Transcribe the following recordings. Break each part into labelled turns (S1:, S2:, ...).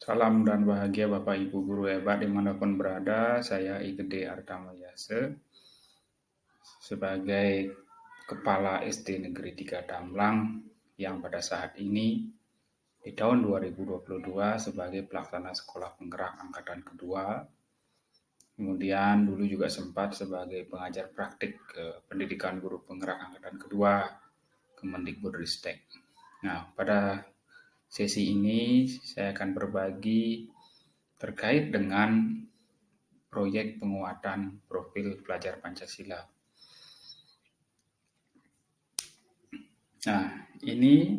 S1: Salam dan bahagia Bapak Ibu Guru hebat dimanapun berada. Saya Igede Artamayase sebagai Kepala SD Negeri 3 Damlang yang pada saat ini di tahun 2022 sebagai pelaksana sekolah penggerak angkatan kedua. Kemudian dulu juga sempat sebagai pengajar praktik pendidikan guru penggerak angkatan kedua Kemendikbudristek. Nah, pada sesi ini saya akan berbagi terkait dengan proyek penguatan profil pelajar Pancasila. Nah, ini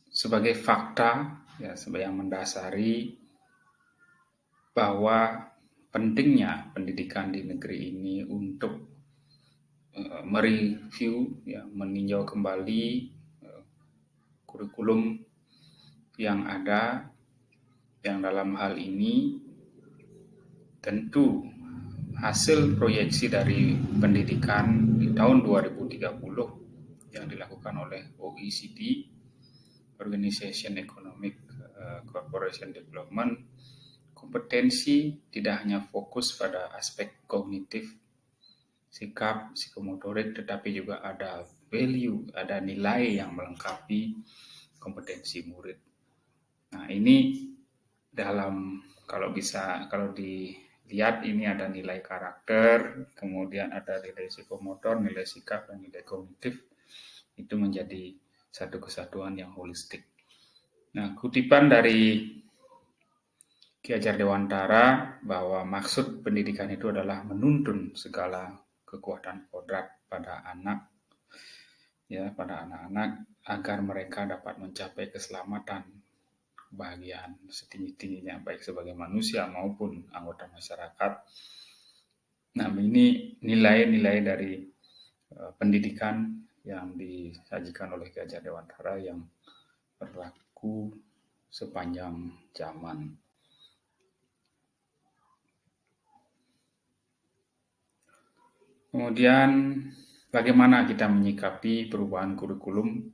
S1: sebagai fakta ya, yang mendasari bahwa pentingnya pendidikan di negeri ini untuk mereview, ya, meninjau kembali kurikulum yang ada, yang dalam hal ini tentu hasil proyeksi dari pendidikan di tahun 2030 yang dilakukan oleh OECD, Organization Economic Cooperation Development. Kompetensi tidak hanya fokus pada aspek kognitif, sikap, psikomotorik, tetapi juga ada value, ada nilai yang melengkapi kompetensi murid. Nah, ini kalau dilihat ini ada nilai karakter, kemudian ada nilai psikomotor, nilai sikap, dan nilai kognitif. Itu menjadi satu kesatuan yang holistik. Nah, kutipan dari Ki Hajar Dewantara bahwa maksud pendidikan itu adalah menuntun segala kekuatan kodrat pada anak-anak agar mereka dapat mencapai keselamatan, kebahagiaan setinggi-tingginya baik sebagai manusia maupun anggota masyarakat. Nah, ini nilai-nilai dari pendidikan yang disajikan oleh Ki Hajar Dewantara yang berlaku sepanjang zaman. Kemudian bagaimana kita menyikapi perubahan kurikulum?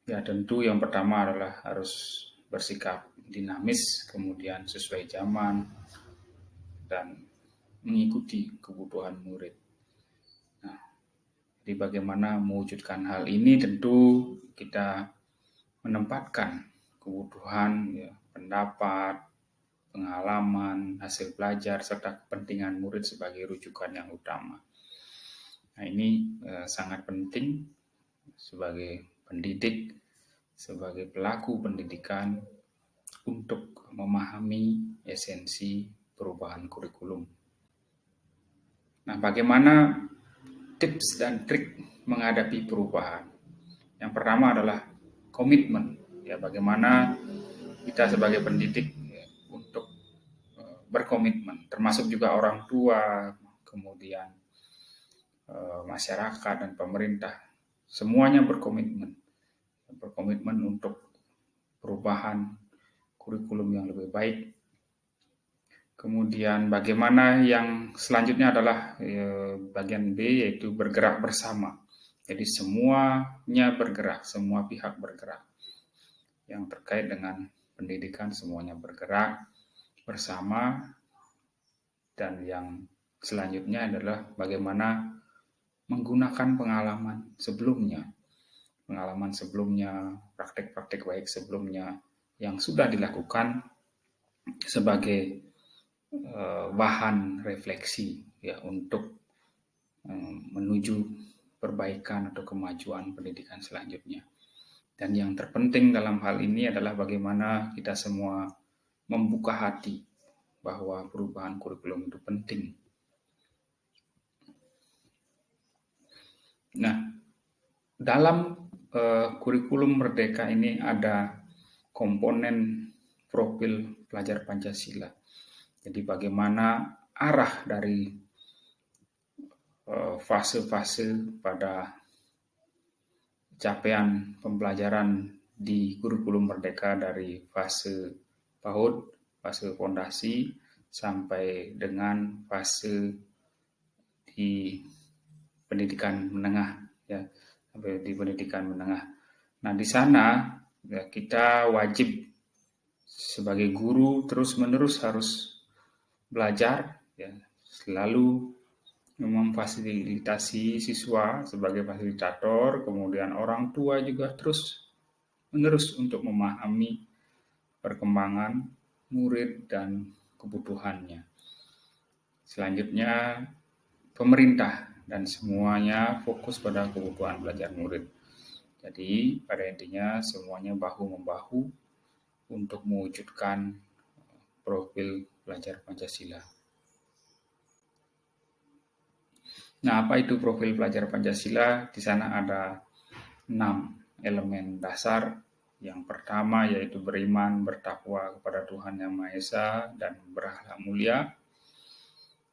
S1: Ya, tentu yang pertama adalah harus bersikap dinamis, kemudian sesuai zaman, dan mengikuti kebutuhan murid. Nah, jadi bagaimana mewujudkan hal ini? Tentu kita menempatkan kebutuhan, ya, pendapat, pengalaman, hasil belajar, serta kepentingan murid sebagai rujukan yang utama. Nah, ini sangat penting sebagai pendidik, sebagai pelaku pendidikan untuk memahami esensi perubahan kurikulum. Nah, bagaimana tips dan trik menghadapi perubahan? Yang pertama adalah komitmen. Ya, bagaimana kita sebagai pendidik untuk berkomitmen, termasuk juga orang tua, kemudian masyarakat dan pemerintah, semuanya berkomitmen untuk perubahan kurikulum yang lebih baik. Kemudian bagaimana yang selanjutnya adalah bagian B, yaitu bergerak bersama. Jadi semuanya bergerak, semua pihak bergerak. Yang terkait dengan pendidikan semuanya bergerak bersama. Dan yang selanjutnya adalah bagaimana menggunakan pengalaman sebelumnya, praktek-praktek baik sebelumnya yang sudah dilakukan sebagai bahan refleksi, ya, untuk menuju perbaikan atau kemajuan pendidikan selanjutnya. Dan yang terpenting dalam hal ini adalah bagaimana kita semua membuka hati bahwa perubahan kurikulum itu penting. Nah, dalam kurikulum Merdeka ini ada komponen profil pelajar Pancasila. Jadi bagaimana arah dari fase-fase pada capaian pembelajaran di kurikulum Merdeka dari fase PAUD, fase fondasi, sampai dengan fase di pendidikan menengah, ya, sampai di pendidikan menengah. Nah, di sana ya, kita wajib sebagai guru terus-menerus harus belajar, ya, selalu memfasilitasi siswa sebagai fasilitator, kemudian orang tua juga terus-menerus untuk memahami perkembangan murid dan kebutuhannya. Selanjutnya, pemerintah dan semuanya fokus pada kebutuhan belajar murid. Jadi, pada intinya semuanya bahu-membahu untuk mewujudkan profil pelajar Pancasila. Nah, apa itu profil pelajar Pancasila? Di sana ada 6 elemen dasar. Yang pertama yaitu beriman, bertakwa kepada Tuhan Yang Maha Esa, dan berakhlak mulia.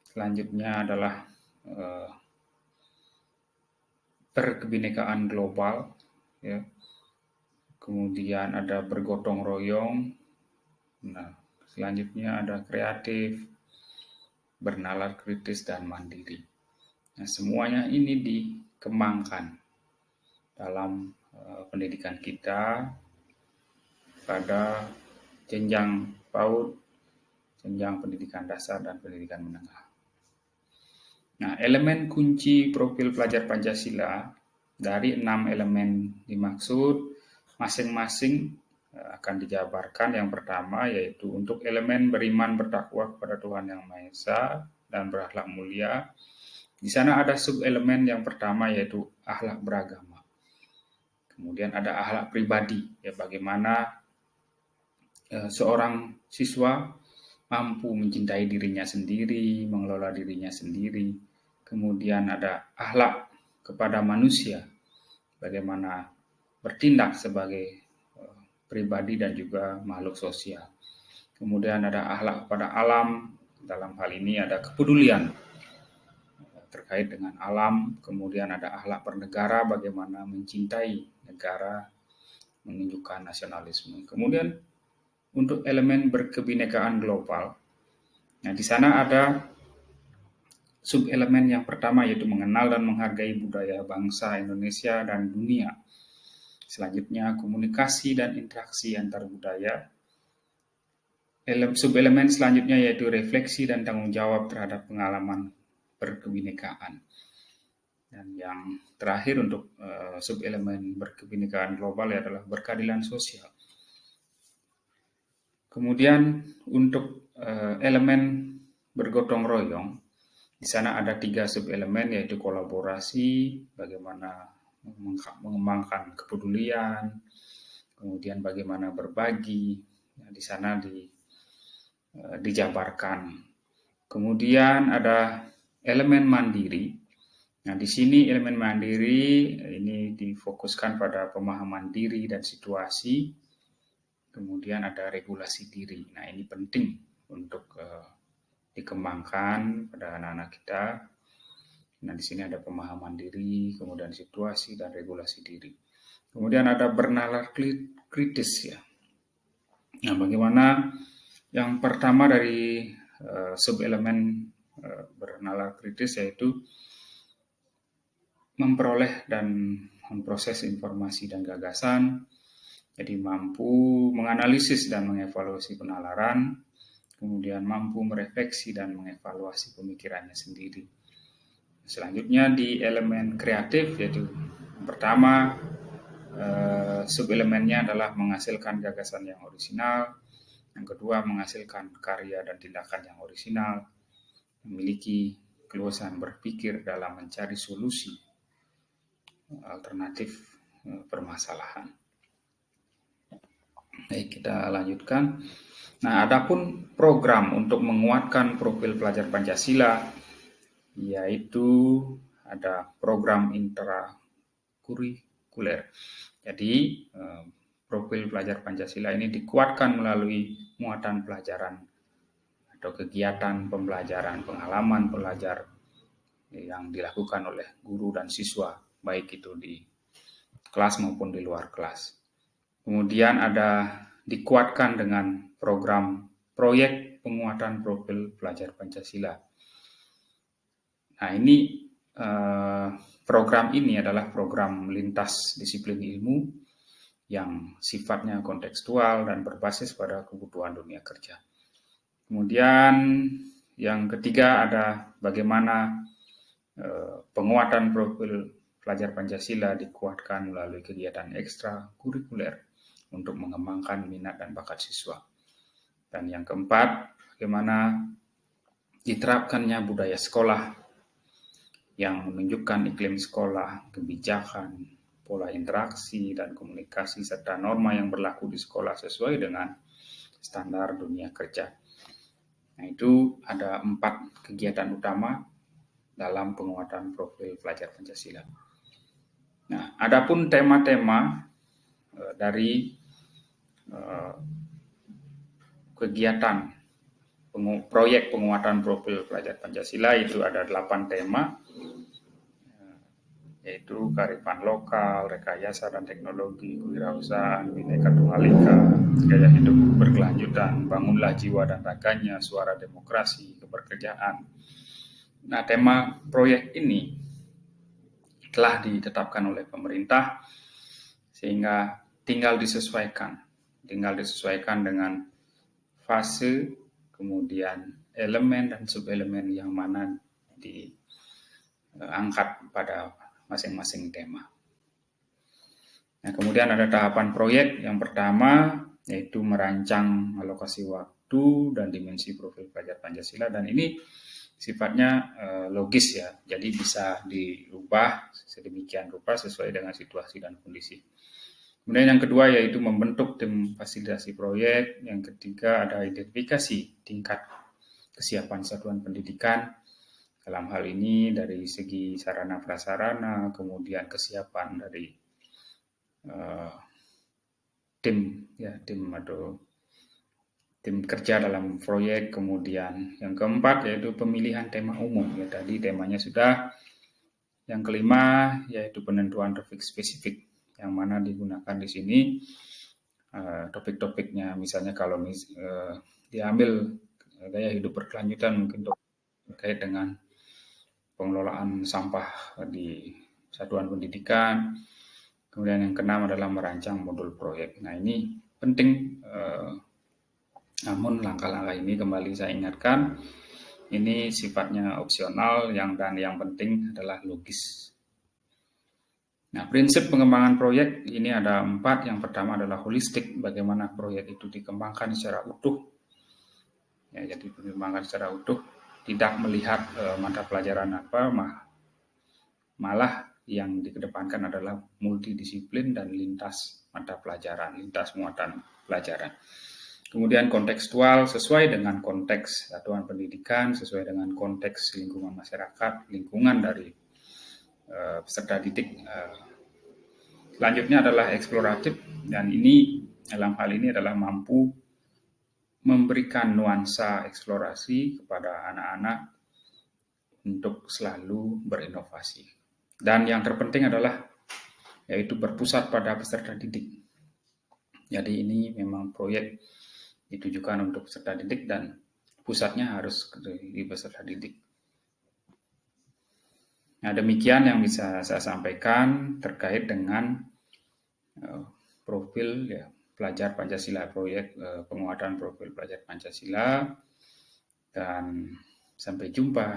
S1: Selanjutnya adalah berkebinekaan global, ya. Kemudian ada bergotong royong. Nah, selanjutnya ada kreatif, bernalar kritis, dan mandiri. Nah, semuanya ini dikembangkan dalam pendidikan kita pada jenjang PAUD, jenjang pendidikan dasar, dan pendidikan menengah. Nah, elemen kunci profil pelajar Pancasila dari 6 elemen dimaksud masing-masing akan dijabarkan. Yang pertama yaitu untuk elemen beriman bertakwa kepada Tuhan Yang Maha Esa dan berakhlak mulia. Di sana ada sub-elemen yang pertama yaitu akhlak beragama. Kemudian ada akhlak pribadi, ya, bagaimana seorang siswa mampu mencintai dirinya sendiri, mengelola dirinya sendiri. Kemudian ada akhlak kepada manusia, bagaimana bertindak sebagai pribadi dan juga makhluk sosial. Kemudian ada akhlak kepada alam, dalam hal ini ada kepedulian terkait dengan alam. Kemudian ada akhlak bernegara, bagaimana mencintai negara, menunjukkan nasionalisme. Kemudian untuk elemen berkebinekaan global, nah di sana ada sub-elemen yang pertama yaitu mengenal dan menghargai budaya bangsa Indonesia dan dunia. Selanjutnya komunikasi dan interaksi antar budaya. Sub-elemen selanjutnya yaitu refleksi dan tanggung jawab terhadap pengalaman berkebinekaan. Dan yang terakhir untuk sub-elemen berkebinekaan global adalah berkeadilan sosial. Kemudian untuk elemen bergotong royong, di sana ada 3 sub-elemen yaitu kolaborasi, bagaimana mengembangkan kepedulian, kemudian bagaimana berbagi. Nah, di sana dijabarkan. Kemudian ada elemen mandiri. Nah, di sini elemen mandiri ini difokuskan pada pemahaman diri dan situasi. Kemudian ada regulasi diri. Nah, ini penting untuk dikembangkan pada anak-anak kita. Nah, di sini ada pemahaman diri, kemudian situasi dan regulasi diri. Kemudian ada bernalar kritis, ya. Nah, bagaimana yang pertama dari sub-elemen bernalar kritis yaitu memperoleh dan memproses informasi dan gagasan, jadi mampu menganalisis dan mengevaluasi penalaran, kemudian mampu merefleksi dan mengevaluasi pemikirannya sendiri. Selanjutnya di elemen kreatif yaitu pertama sub-elemennya adalah menghasilkan gagasan yang orisinal. Yang kedua, menghasilkan karya dan tindakan yang orisinal, memiliki keluasan berpikir dalam mencari solusi alternatif permasalahan. Baik, kita lanjutkan. Nah, adapun program untuk menguatkan profil pelajar Pancasila, yaitu ada program intrakurikuler. Jadi, profil pelajar Pancasila ini dikuatkan melalui muatan pelajaran atau kegiatan pembelajaran, pengalaman pelajar yang dilakukan oleh guru dan siswa, baik itu di kelas maupun di luar kelas. Kemudian ada dikuatkan dengan program proyek penguatan profil pelajar Pancasila. Nah, program ini adalah program lintas disiplin ilmu yang sifatnya kontekstual dan berbasis pada kebutuhan dunia kerja. Kemudian yang ketiga ada bagaimana penguatan profil pelajar Pancasila dikuatkan melalui kegiatan ekstra kurikuler untuk mengembangkan minat dan bakat siswa. Dan yang keempat, bagaimana diterapkannya budaya sekolah yang menunjukkan iklim sekolah, kebijakan, pola interaksi, dan komunikasi, serta norma yang berlaku di sekolah sesuai dengan standar dunia kerja. Nah, itu ada 4 kegiatan utama dalam penguatan profil pelajar Pancasila. Nah, adapun tema-tema dari kegiatan proyek penguatan profil pelajar Pancasila itu ada 8 tema, yaitu kearifan lokal, rekayasa dan teknologi, kewirausahaan, Bhinneka Tunggal Ika, gaya hidup berkelanjutan, bangunlah jiwa dan raganya, suara demokrasi, keberkerjaan. Nah, tema proyek ini telah ditetapkan oleh pemerintah sehingga tinggal disesuaikan dengan fase, kemudian elemen dan subelemen yang mana diangkat pada masing-masing tema. Nah, kemudian ada tahapan proyek yang pertama, yaitu merancang alokasi waktu dan dimensi profil pelajar Pancasila, dan ini sifatnya logis ya, jadi bisa dirubah sedemikian rupa sesuai dengan situasi dan kondisi. Kemudian yang kedua yaitu membentuk tim fasilitasi proyek. Yang ketiga ada identifikasi tingkat kesiapan satuan pendidikan. Dalam hal ini dari segi sarana prasarana, kemudian kesiapan dari tim kerja dalam proyek. Kemudian yang keempat yaitu pemilihan tema umum. Ya, tadi temanya sudah. Yang kelima yaitu penentuan topik spesifik yang mana digunakan di sini. Topik-topiknya misalnya kalau diambil gaya hidup berkelanjutan mungkin terkait dengan pengelolaan sampah di satuan pendidikan. Kemudian yang keenam adalah merancang modul proyek. Nah, ini penting, namun langkah-langkah ini kembali saya ingatkan, ini sifatnya opsional dan yang penting adalah logis. Nah, prinsip pengembangan proyek ini ada 4. Yang pertama adalah holistik, bagaimana proyek itu dikembangkan secara utuh. Ya, jadi dikembangkan secara utuh, tidak melihat mata pelajaran apa, malah yang dikedepankan adalah multidisiplin dan lintas mata pelajaran, lintas muatan pelajaran. Kemudian kontekstual, sesuai dengan konteks satuan pendidikan, sesuai dengan konteks lingkungan masyarakat, lingkungan dari peserta didik. Selanjutnya adalah eksploratif, dan ini dalam hal ini adalah mampu memberikan nuansa eksplorasi kepada anak-anak untuk selalu berinovasi. Dan yang terpenting adalah yaitu berpusat pada peserta didik. Jadi ini memang proyek ditujukan untuk peserta didik dan pusatnya harus di peserta didik. Nah, demikian yang bisa saya sampaikan terkait dengan profil ya, pelajar Pancasila, proyek penguatan profil pelajar Pancasila, dan sampai jumpa